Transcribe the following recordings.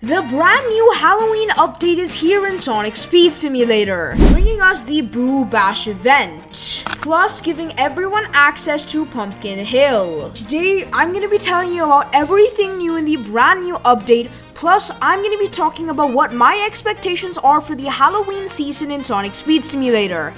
The brand new Halloween update is here in Sonic Speed Simulator, bringing us the Boo Bash event, plus giving everyone access to Pumpkin Hill. Today, I'm going to be telling you about everything new in the brand new update, plus I'm going to be talking about what my expectations are for the Halloween season in Sonic Speed Simulator.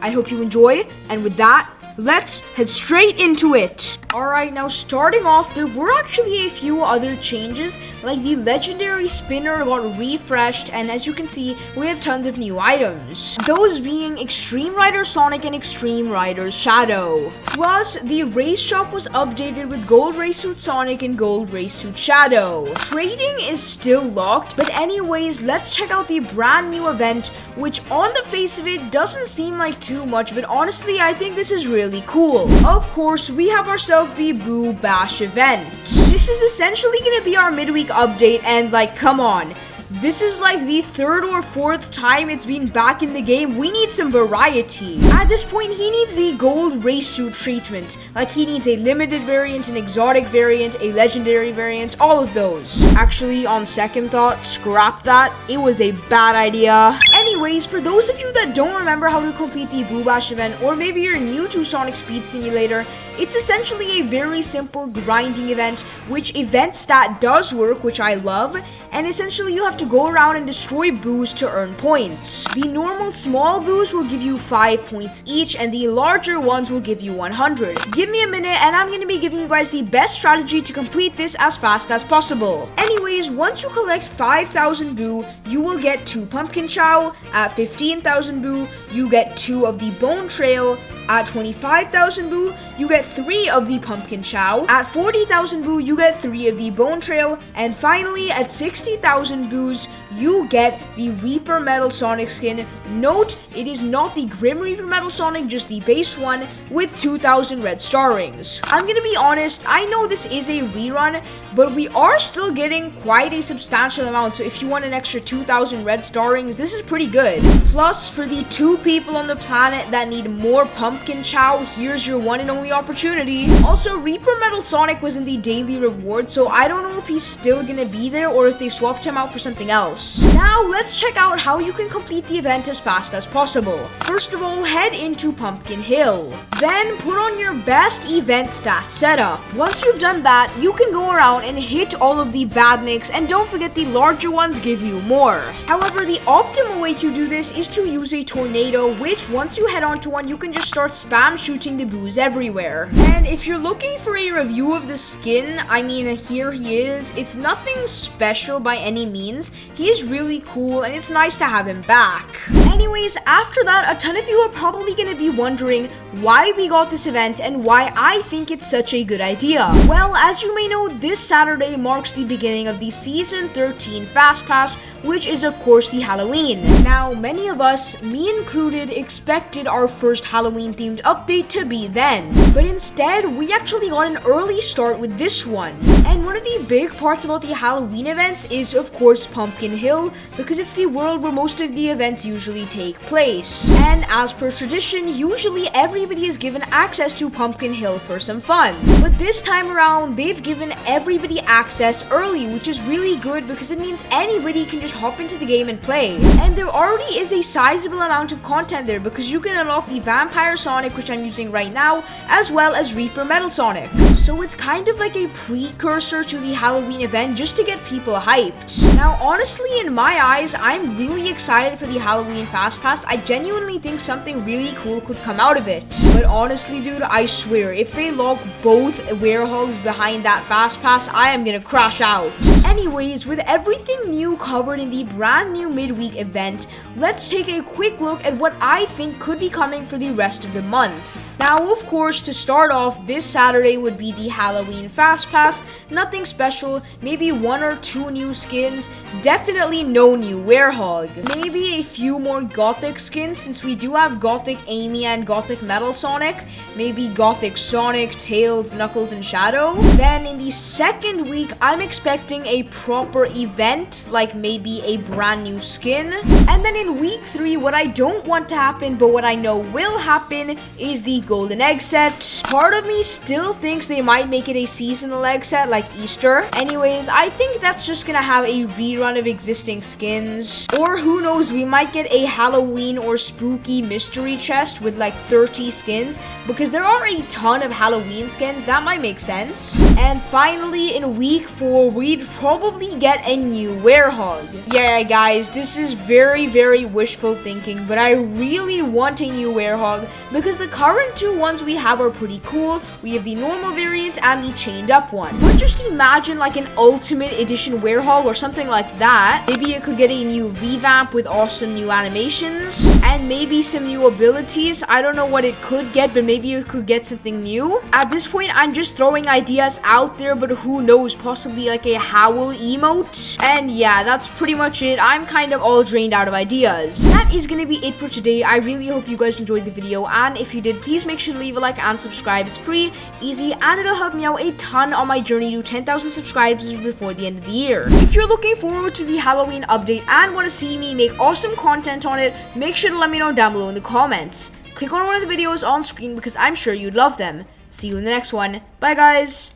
I hope you enjoy, and with that, let's head straight into it. Alright, now starting off, there were actually a few other changes, like the legendary spinner got refreshed, and as you can see, we have tons of new items. Those being Extreme Rider Sonic and Extreme Rider Shadow. Plus, the race shop was updated with Gold Race Suit Sonic and Gold Race Suit Shadow. Trading is still locked, but anyways, let's check out the brand new event, which on the face of it doesn't seem like too much, but honestly, I think this is really cool. Of course, we have ourselves the Boo Bash event. This is essentially gonna be our midweek update, and like, come on. This is like the third or fourth time it's been back in the game. We need some variety. At this point, he needs the gold race suit treatment. Like, he needs a limited variant, an exotic variant, a legendary variant, all of those. Actually, on second thought, scrap that. It was a bad idea. Anyways, for those of you that don't remember how to complete the Boo Bash event, or maybe you're new to Sonic Speed Simulator, it's essentially a very simple grinding event, which event stat does work, which I love, and essentially you have to go around and destroy boos to earn points. The normal small boos will give you 5 points each, and the larger ones will give you 100. Give me a minute and I'm going to be giving you guys the best strategy to complete this as fast as possible. Anyways, once you collect 5,000 boo, you will get 2 pumpkin chow. At 15,000 boo, you get 2 of the bone trail. At 25,000 boo, you get 3 of the pumpkin chow. At 40,000 boo, you get 3 of the bone trail. And finally, at 60,000 boos, you get the Reaper Metal Sonic skin. Note, it is not the Grim Reaper Metal Sonic, just the base one with 2,000 red star rings. I'm gonna be honest, I know this is a rerun, but we are still getting quite a substantial amount. So if you want an extra 2,000 red star rings, this is pretty good. Plus, for the 2 people on the planet that need more pumpkin chow, here's your one and only opportunity. Also, Reaper Metal Sonic was in the daily reward, so I don't know if he's still gonna be there or if they swapped him out for something else. Now, let's check out how you can complete the event as fast as possible. First of all, head into Pumpkin Hill. Then, put on your best event stat setup. Once you've done that, you can go around and hit all of the badniks, and don't forget the larger ones give you more. However, the optimal way to do this is to use a tornado, which once you head onto one, you can just start spam shooting the boos everywhere. And if you're looking for a review of the skin, I mean, here he is. It's nothing special by any means. He is really cool, and it's nice to have him back. Anyways, after that, a ton of you are probably going to be wondering why we got this event and why I think it's such a good idea. Well, as you may know, this Saturday marks the beginning of the Season 13 Fast Pass, which is of course the Halloween. Now, many of us, me included, expected our first Halloween themed update to be then. But instead, we actually got an early start with this one. And one of the big parts about the Halloween events is of course Pumpkin Hill, because it's the world where most of the events usually take place. And as per tradition, usually everybody is given access to Pumpkin Hill for some fun. But this time around, they've given everybody access early, which is really good because it means anybody can just hop into the game and play. And there already is a sizable amount of content there because you can unlock the Vampire Sonic, which I'm using right now, as well as Reaper Metal Sonic. So it's kind of like a precursor to the Halloween event just to get people hyped. Now, honestly, in my eyes, I'm really excited for the Halloween Fast Pass. I genuinely think something really cool could come out of it. But honestly, dude, I swear, if they lock both werehogs behind that Fast Pass, I am gonna crash out. Anyways, with everything new covered in the brand new midweek event, let's take a quick look at what I think could be coming for the rest of the month. Now, of course, to start off, this Saturday would be the Halloween Fast Pass. Nothing special, maybe 1 or 2 new skins, definitely no new werehog. Maybe a few more Gothic skins since we do have Gothic Amy and Gothic Metal Sonic. Maybe Gothic Sonic, Tails, Knuckles, and Shadow. Then in the second week, I'm expecting a proper event, like maybe a brand new skin. And then in week 3, what I don't want to happen, but what I know will happen, is the golden egg set. Part of me still thinks they they might make it a seasonal egg set like Easter. Anyways, I think that's just gonna have a rerun of existing skins. Or who knows, we might get a Halloween or spooky mystery chest with like 30 skins, because there are a ton of Halloween skins. That might make sense. And finally, in week 4, we'd probably get a new werehog. Yeah, guys, this is very, very wishful thinking, but I really want a new werehog because the current 2 ones we have are pretty cool. We have the normal variant and the chained up one. But just imagine like an ultimate edition werehog or something like that. Maybe it could get a new revamp with awesome new animations and maybe some new abilities. I don't know what it could get, but maybe it could get something new. At this point, I'm just throwing ideas out there, but who knows, possibly like a howl emote. And yeah, that's pretty much it. I'm kind of all drained out of ideas. That is gonna be it for today. I really hope you guys enjoyed the video, and if you did, please make sure to leave a like and subscribe. It's free, easy, and it'll help me out a ton on my journey to 10,000 subscribers before the end of the year. If you're looking forward to the Halloween update and want to see me make awesome content on it, make sure to let me know down below in the comments. Click on one of the videos on screen because I'm sure you'd love them. See you in the next one. Bye, guys.